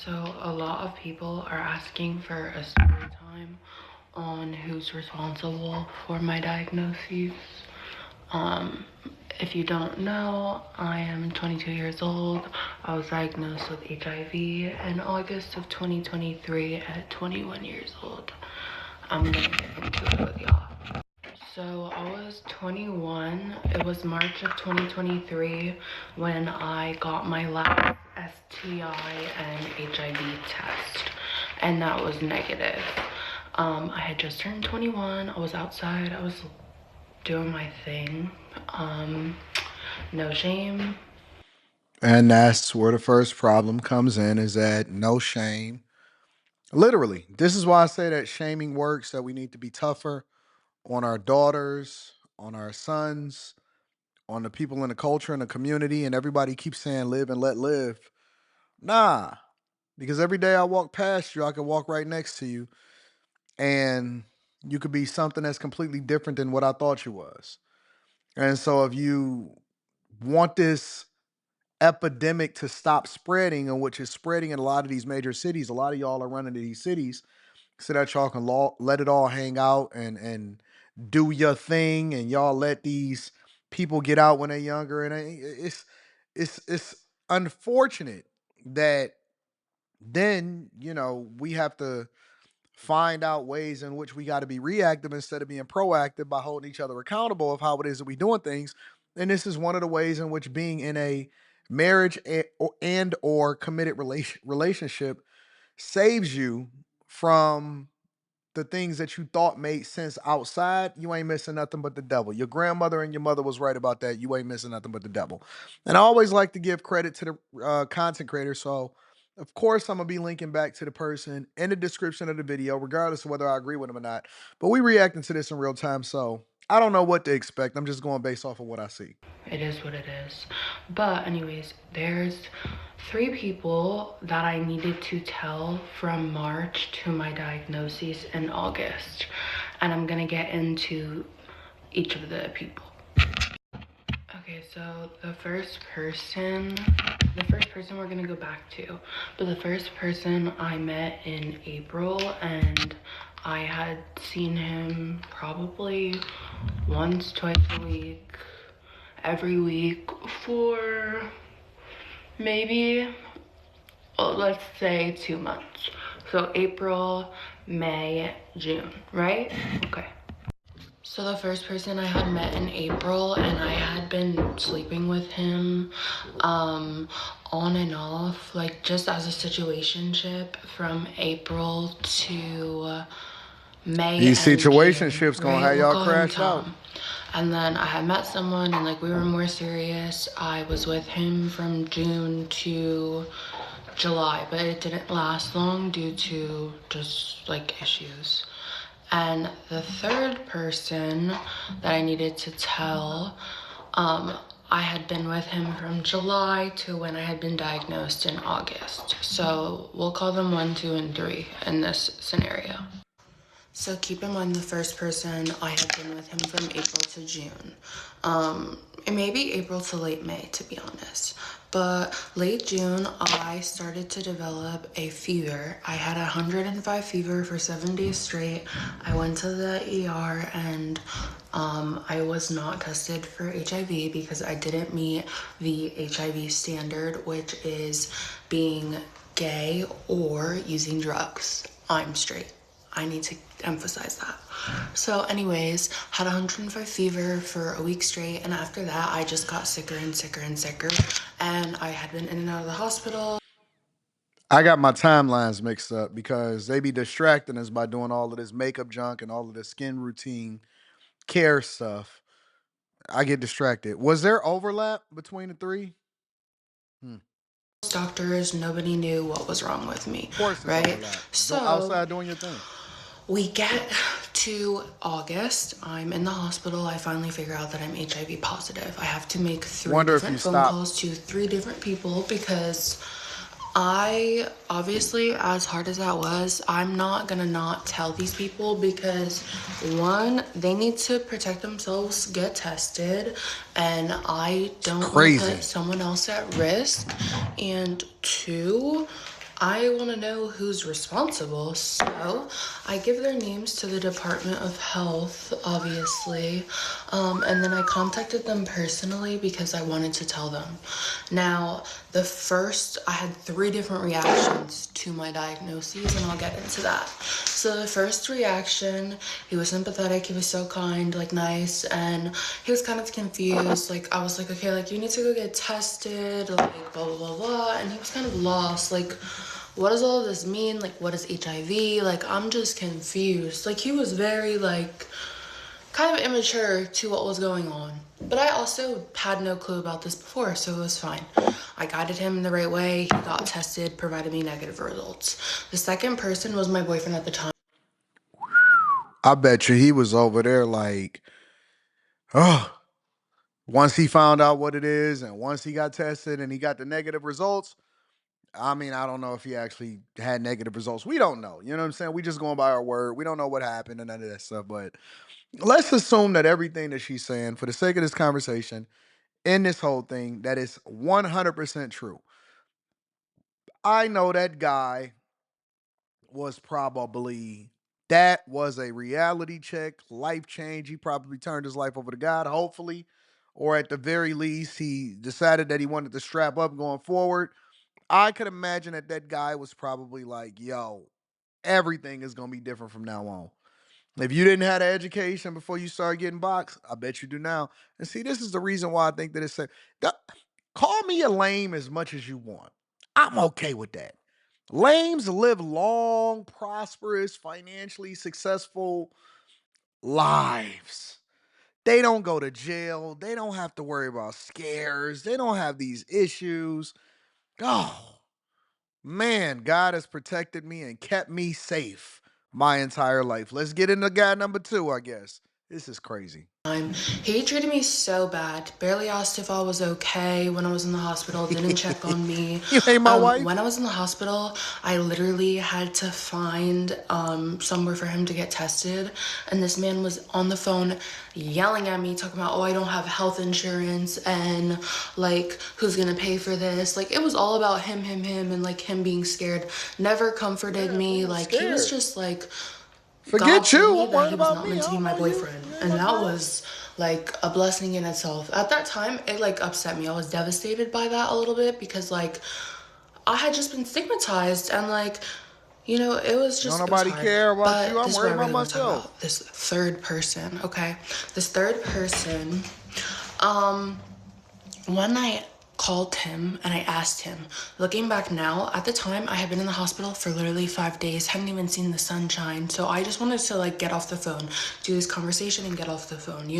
So a lot of people are asking for a story time on who's responsible for my diagnoses. Um, if you don't know, I am 22 years old. I was diagnosed with HIV in August of 2023 at 21 years old. I'm gonna get into it with y'all. So I was 21. It was March of 2023 when I got my last STI and HIV test, and that was negative. I had just turned 21. I was outside. I was doing my thing. No shame. And that's where the first problem comes in, is that no shame. Literally, this is why I say that shaming works, that we need to be tougher on our daughters, on our sons, on the people in the culture and the community. And everybody keeps saying live and let live. Nah, because every day I walk past you, I could walk right next to you, and you could be something that's completely different than what I thought you was. And so if you want this epidemic to stop spreading, and which is spreading in a lot of these major cities, a lot of y'all are running to these cities so that y'all can let it all hang out and do your thing, and y'all let these people get out when they're younger. And it's unfortunate that then we have to find out ways in which we got to be reactive instead of being proactive by holding each other accountable of how it is that we doing things. And this is one of the ways in which being in a marriage and or committed relationship saves you from the things that you thought made sense outside. You ain't missing nothing but the devil. Your grandmother and your mother was right about that. You ain't missing nothing but the devil. And I always like to give credit to the content creator. So, of course, I'm going to be linking back to the person in the description of the video, regardless of whether I agree with them or not. But we reacting to this in real time. So I don't know what to expect. I'm just going based off of what I see. It is what it is. But anyways, there's 3 people that I needed to tell from March to my diagnosis in August. And I'm gonna get into each of the people. Okay, so the first person we're gonna go back to. But the first person I met in April, and I had seen him probably once, twice a week, every week for maybe, let's say 2 months. So April, May, June, right? Okay. So the first person I had met in April, and I had been sleeping with him on and off, like just as a situationship from April to May These and June, situationships gonna right? have We'll y'all call him crash out. Tom. And then I had met someone, and like we were more serious. I was with him from June to July, but it didn't last long due to just like issues. And the third person that I needed to tell, I had been with him from July to when I had been diagnosed in August. So we'll call them 1, 2, and 3 in this scenario. So keep in mind the first person, I had been with him from April to June. It may be April to late May, to be honest. But late June, I started to develop a fever. I had 105 fever for 7 days straight. I went to the ER, and I was not tested for HIV because I didn't meet the HIV standard, which is being gay or using drugs. I'm straight. I need to emphasize that. So anyways, had 105 fever for a week straight, and after that I just got sicker and sicker and sicker, and I had been in and out of the hospital. I got my timelines mixed up because they be distracting us by doing all of this makeup junk and all of this skin routine care stuff. I get distracted. Was there overlap between the three? Hmm. Doctors, nobody knew what was wrong with me, Of course, it's right? overlap. So Outside doing your thing. we get to August, I'm in the hospital. I finally figure out that I'm HIV positive. I have to make 3 Wonder if you different phone stopped. calls to 3 different people because I obviously, as hard as that was, I'm not gonna not tell these people because 1, they need to protect themselves, get tested, and I It's don't want to crazy. put someone else at risk. And 2, I want to know who's responsible, so I give their names to the Department of Health, obviously, and then I contacted them personally because I wanted to tell them. Now, I had 3 different reactions to my diagnoses, and I'll get into that. So the first reaction, he was sympathetic, he was so kind, like nice, and he was kind of confused. Like, I was like, okay, like, you need to go get tested, like, blah, blah, blah, blah, and he was kind of lost, like, what does all of this mean? Like, what is HIV? Like, I'm just confused. Like, he was very, like, kind of immature to what was going on. But I also had no clue about this before, so it was fine. I guided him in the right way. He got tested, provided me negative results. The second person was my boyfriend at the time. I bet you he was over there like, oh, once he found out what it is and once he got tested and he got the negative results. I mean, I don't know if he actually had negative results. We don't know. You know what I'm saying? We just going by our word. We don't know what happened and none of that stuff. But let's assume that everything that she's saying, for the sake of this conversation, in this whole thing, that is 100% true. I know that guy was probably that was a reality check, life change. He probably turned his life over to God, hopefully, or at the very least, he decided that he wanted to strap up going forward. I could imagine that that guy was probably like, "Yo, everything is gonna be different from now on." If you didn't have the education before you started getting boxed, I bet you do now. And see, this is the reason why I think that it's call me a lame as much as you want. I'm okay with that. Lames live long, prosperous, financially successful lives. They don't go to jail. They don't have to worry about scares. They don't have these issues. Oh, man, God has protected me and kept me safe my entire life. Let's get into guy number 2, I guess. This is crazy. He treated me so bad. Barely asked if I was okay when I was in the hospital, didn't check on me. You ain't my wife? When I was in the hospital, I literally had to find somewhere for him to get tested. And this man was on the phone yelling at me, talking about, oh, I don't have health insurance and like, who's gonna pay for this? Like, it was all about him, and like him being scared. Never comforted Yeah, if he me. was Like, he was scared. just like, God Forget told you. me I'm that worried he was about not me. meant I to be don't my know you. boyfriend. You ain't And my that girl. was like a blessing in itself. At that time, it like upset me. I was devastated by that a little bit because like I had just been stigmatized and like, Don't it was nobody hard. care about you. But I'm this is what worried I about really want to talk myself. about. This third person, okay? This third person, um, one night called him and I asked him, looking back now, at the time I had been in the hospital for literally 5 days, hadn't even seen the sunshine. So I just wanted to like get off the phone, do this conversation and get off the phone.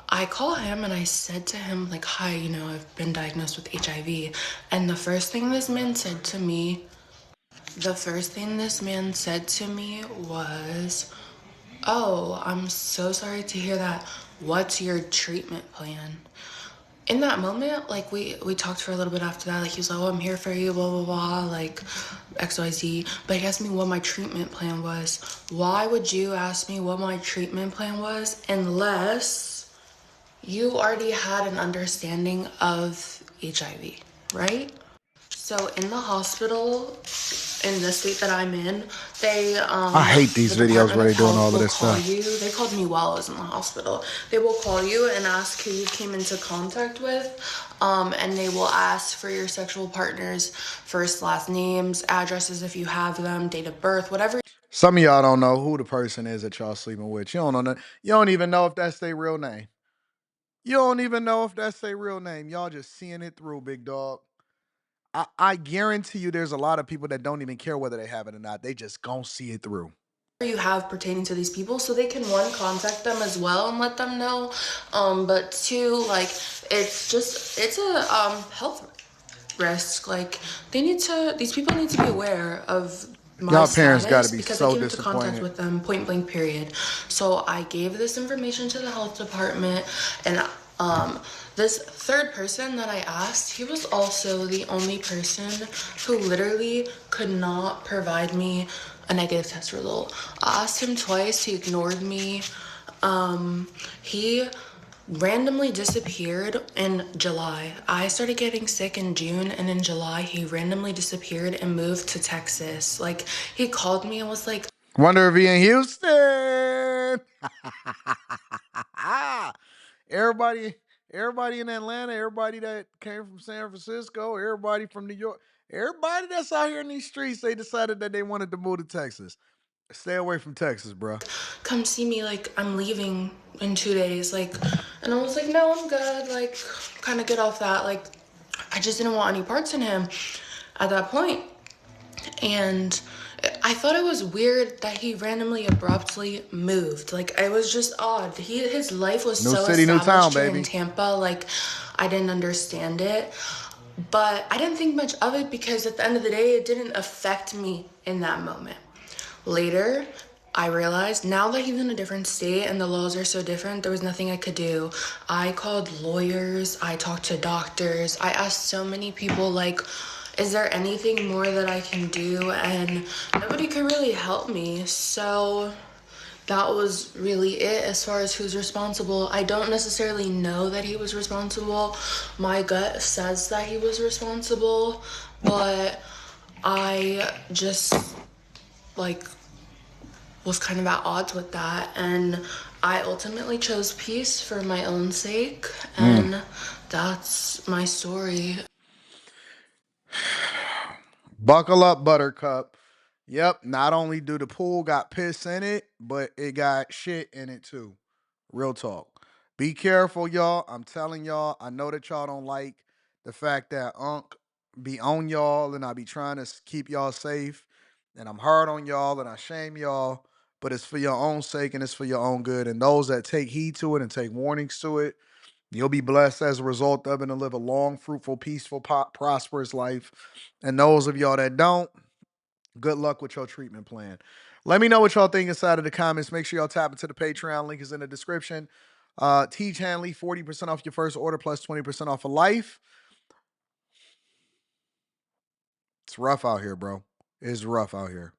I call him and I said to him like, hi, I've been diagnosed with HIV. And the first thing this man said to me was, oh, I'm so sorry to hear that. What's your treatment plan? In that moment, like we talked for a little bit after that. Like he was like, "Oh, I'm here for you," blah blah blah, like XYZ. But he asked me what my treatment plan was. Why would you ask me what my treatment plan was unless you already had an understanding of HIV, right? So in the hospital, in the state that I'm in, I hate the these videos Department where of they doing Health all of will this call stuff. you. They called me while I was in the hospital. They will call you and ask who you came into contact with, and they will ask for your sexual partner's first, last names, addresses if you have them, date of birth, whatever. Some of y'all don't know who the person is that y'all sleeping with. You don't know that. You don't even know if that's their real name. You don't even know if that's their real name. Y'all just seeing it through, big dog. I guarantee you there's a lot of people that don't even care whether they have it or not. They just gon' see it through. You have pertaining to these people so they can one contact them as well and let them know, but two, like it's a health risk. Like these people need to be aware of my Y'all parents gotta status be because I so came into contact disappointed. with them point blank period. So I gave this information to the health department, and this third person that I asked, he was also the only person who literally could not provide me a negative test result. I asked him twice, he ignored me. He randomly disappeared in July. I started getting sick in June, and in July, he randomly disappeared and moved to Texas. Like, he called me and was like, Wonder if he in Houston. everybody, everybody in Atlanta, everybody that came from San Francisco, everybody from New York, everybody that's out here in these streets, they decided that they wanted to move to Texas. Stay away from Texas, bro. come see me, like, I'm leaving in 2 days. Like, and I was like, no, I'm good. Like, kind of get off that. Like, I just didn't want any parts in him at that point. And I thought it was weird that he randomly abruptly moved. Like, it was just odd. His life was New so city, new town, established here in baby. Tampa. Like, I didn't understand it. But I didn't think much of it because at the end of the day, it didn't affect me in that moment. Later, I realized now that he's in a different state and the laws are so different, there was nothing I could do. I called lawyers, I talked to doctors, I asked so many people, like, is there anything more that I can do? And nobody could really help me. So that was really it as far as who's responsible. I don't necessarily know that he was responsible. My gut says that he was responsible, but I just like was kind of at odds with that, and I ultimately chose peace for my own sake, Mm. and that's my story. Buckle up, Buttercup. Yep, not only do the pool got piss in it, but it got shit in it too. Real talk. Be careful, y'all. I'm telling y'all, I know that y'all don't like the fact that Unc be on y'all and I be trying to keep y'all safe. And I'm hard on y'all and I shame y'all, but it's for your own sake and it's for your own good. And those that take heed to it and take warnings to it, you'll be blessed as a result of it and live a long, fruitful, peaceful, prosperous life. And those of y'all that don't, good luck with your treatment plan. Let me know what y'all think inside of the comments. Make sure y'all tap into the Patreon. Link is in the description. Teach Hanley, 40% off your first order plus 20% off of life. It's rough out here, bro. It's rough out here.